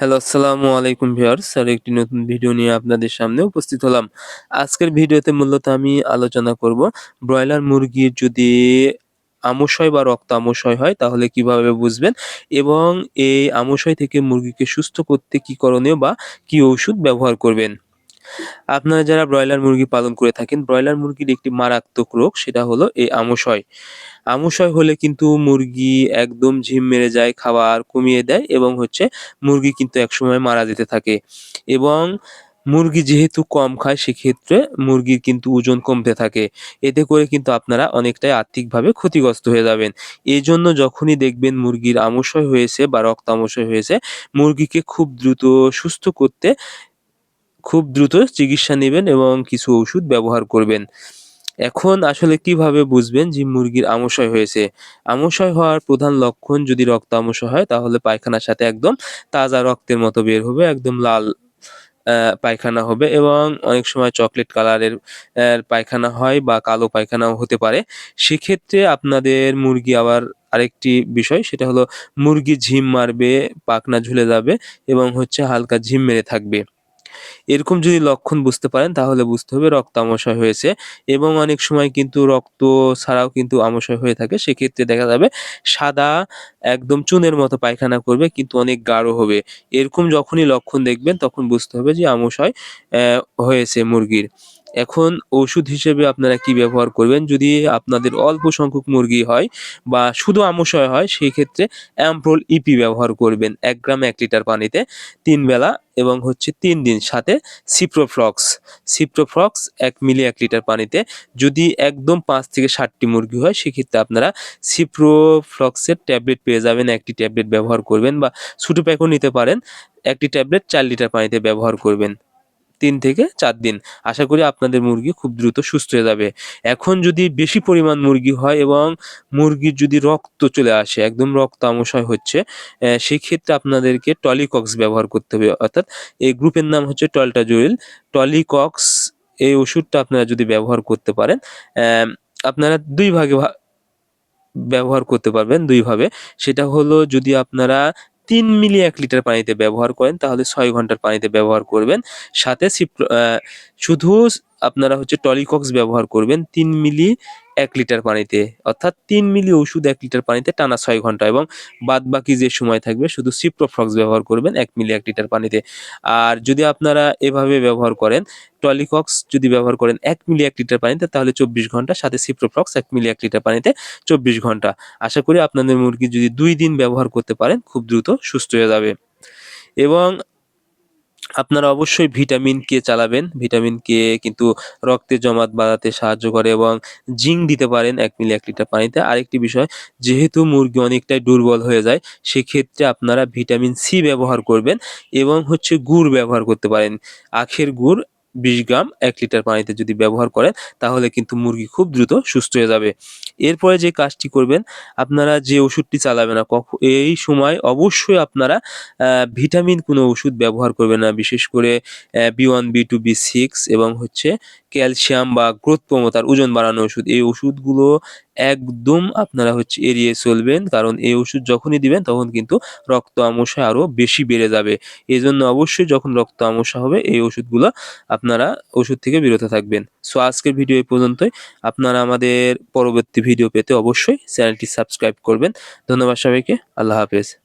Hello, আসসালামু আলাইকুম viewers. আর একটি নতুন ভিডিও নিয়ে আপনাদের সামনে উপস্থিত হলাম। আজকের ভিডিওতে মূলত আমি আলোচনা করব ব্রয়লার মুরগির যদি আমাশয় বা রক্ত আমাশয় হয় তাহলে কিভাবে বুঝবেন এবং এই আমাশয় থেকে মুরগিকে সুস্থ করতে কি করণীয় বা কি ঔষধ ব্যবহার করবেন। আপনারা যারা ব্রয়লার মুরগি পালন করে থাকেন, ব্রয়লার মুরগির একটি মারাত্মক রোগ সেটা হলো এই আমাশয়। আমাশয় হলে কিন্তু মুরগি একদম ঝিম মেরে যায়, খাবার কমিয়ে দেয় এবং মুরগি কিন্তু একসময় মারা যেতে থাকে এবং মুরগি যেহেতু কম খায় সেক্ষেত্রে মুরগির কিন্তু ওজন কমতে থাকে। এতে করে কিন্তু আপনারা অনেকটাই আর্থিকভাবে ক্ষতিগ্রস্ত হয়ে যাবেন। এজন্য যখনই দেখবেন মুরগির আমাশয় হয়েছে বা রক্ত আমাশয় হয়েছে, মুরগিকে খুব দ্রুত চিকিৎসা নিবেন এবং কিছু ওষুধ ব্যবহার করবেন। এখন আসলে কিভাবে বুঝবেন যে মুরগির আমাশয় হয়েছে? আমাশয় হওয়ার প্রধান লক্ষণ যদি রক্ত আমাশয় হয় তাহলে পায়খানার সাথে একদম তাজা রক্তের মতো বের হবে, একদম লাল পায়খানা হবে এবং অনেক সময় চকলেট কালারের পায়খানা হয় বা কালো পায়খানাও হতে পারে। সেক্ষেত্রে আপনাদের মুরগি আবার আরেকটি বিষয় সেটা হলো মুরগি ঝিম মারবে, পাখনা ঝুলে যাবে এবং হালকা ঝিম মেরে থাকবে। এরকম যদি লক্ষণ বুঝতে পারেন তাহলে বুঝতে হবে রক্ত আমাশয় হয়েছে এবং অনেক সময় কিন্তু রক্ত ছাড়াও কিন্তু আমাশয় হয়ে থাকে। সেক্ষেত্রে দেখা যাবে সাদা একদম চুনের মতো পায়খানা করবে কিন্তু অনেক গাঢ় হবে। এরকম যখনই লক্ষণ দেখবেন তখন বুঝতে হবে যে আমাশয় হয়েছে মুরগির। এখন ওষুধ হিসেবে আপনারা কি ব্যবহার করবেন? যদি আপনাদের অল্প সংখ্যক মুরগি হয় বা শুধু আমাশয় হয় সেক্ষেত্রে অ্যামপ্রোল ইপি ব্যবহার করবেন। ১ গ্রাম ১ লিটার পানিতে ৩ বেলা এবং ৩ দিন সাথে সিপ্রোফ্লক্স। সিপ্রোফ্লক্স ১ মিলি ১ লিটার পানিতে। যদি একদম ৫ থেকে ৭ টি মুরগি হয় সেক্ষেত্রে আপনারা সিপ্রোফ্লক্সের ট্যাবলেট পেয়ে যাবেন। ১ টি ট্যাবলেট ব্যবহার করবেন বা ছোট প্যাকও নিতে পারেন। ১ টি ট্যাবলেট ৪ লিটার পানিতে ব্যবহার করবেন। ৩ থেকে ৪ দিন। আশা করি আপনাদের মুরগি খুব দ্রুত সুস্থ হয়ে যাবে। এখন যদি বেশি পরিমাণ মুরগি হয় এবং মুরগির যদি রক্ত চলে আসে, একদম রক্ত আমাশয় হচ্ছে, সেক্ষেত্রে আপনাদেরকে টলিকক্স ব্যবহার করতে হবে। অর্থাৎ এই গ্রুপের নাম হচ্ছে টলটাজুরিল। টলিকক্স এই ওষুধটা আপনারা যদি ব্যবহার করতে পারেন, আপনারা ২ ভাগে ব্যবহার করতে পারবেন ২ ভাবে। সেটা হলো যদি আপনারা ৩ মিলি ১ লিটার পানিতে ব্যবহার করেন তাহলে ৬ ঘন্টার পানিতে ব্যবহার করবেন। সাথে শুধু আপনারা টলিকক্স ব্যবহার করবেন ৩ মিলি ১ লিটার পানিতে। অর্থাৎ ৩ মিলি ওষুধ ১ লিটার পানিতে টানা ৬ ঘন্টা এবং বাদবাকি যে সময় থাকবে শুধু সিপ্রোফ্লক্স ব্যবহার করবেন ১ মিলি ১ লিটার পানিতে। আর যদি আপনারা এভাবে ব্যবহার করেন, টলিকক্স যদি ব্যবহার করেন ১ মিলি ১ লিটার পানিতে তাহলে ২৪ ঘন্টা, সাথে সিপ্রোফ্লক্স ১ মিলি ১ লিটার পানিতে ২৪ ঘন্টা। আশা করি আপনাদের মুরগি যদি ২ দিন ব্যবহার করতে পারেন খুব দ্রুত সুস্থ হয়ে যাবে এবং আপনারা অবশ্যই ভিটামিন কে চালাবেন। ভিটামিন কে কিন্তু রক্তের জমাট বাড়াতে সাহায্য করে এবং জিঙ্ক দিতে পারেন ১ মিলি ১ লিটার পানিতে। আরেকটি বিষয়, যেহেতু মুরগি অনেকটাই দুর্বল হয়ে যায়, সেক্ষেত্রে আপনারা ভিটামিন সি ব্যবহার করবেন এবং গুড় ব্যবহার করতে পারেন। আখের গুড় ২০ গ্রাম ১ লিটার পানিতে যদি ব্যবহার করেন তাহলে কিন্তু মুরগি খুব দ্রুত সুস্থ হয়ে যাবে। এরপরে যে কাজটি করবেন, আপনারা যে ওষুধটি চালাবেন না এই সময় অবশ্যই আপনারা ভিটামিন কোনো ওষুধ ব্যবহার করবেন না। বিশেষ করে B1, B2, B6 এবং ক্যালসিয়াম বা গ্রোথ প্রমোটার, ওজন বাড়ানোর ওষুধ। এই ওষুধগুলো একদম আপনারা এড়িয়ে চলবেন। কারণ এই ওষুধ যখনই দিবেন তখন কিন্তু রক্ত আমাশয় আরো বেশি বেড়ে যাবে। এজন্য অবশ্যই যখন রক্ত আমাশয় হবে এই ওষুধগুলো আপনারা ওষুধ থেকে বিরত থাকবেন। সো আজকের ভিডিও এই পর্যন্তই। আপনারা আমাদের পরবর্তী ভিডিও পেতে অবশ্যই চ্যানেলটি সাবস্ক্রাইব করবেন। ধন্যবাদ সবাইকে। আল্লাহ হাফেজ।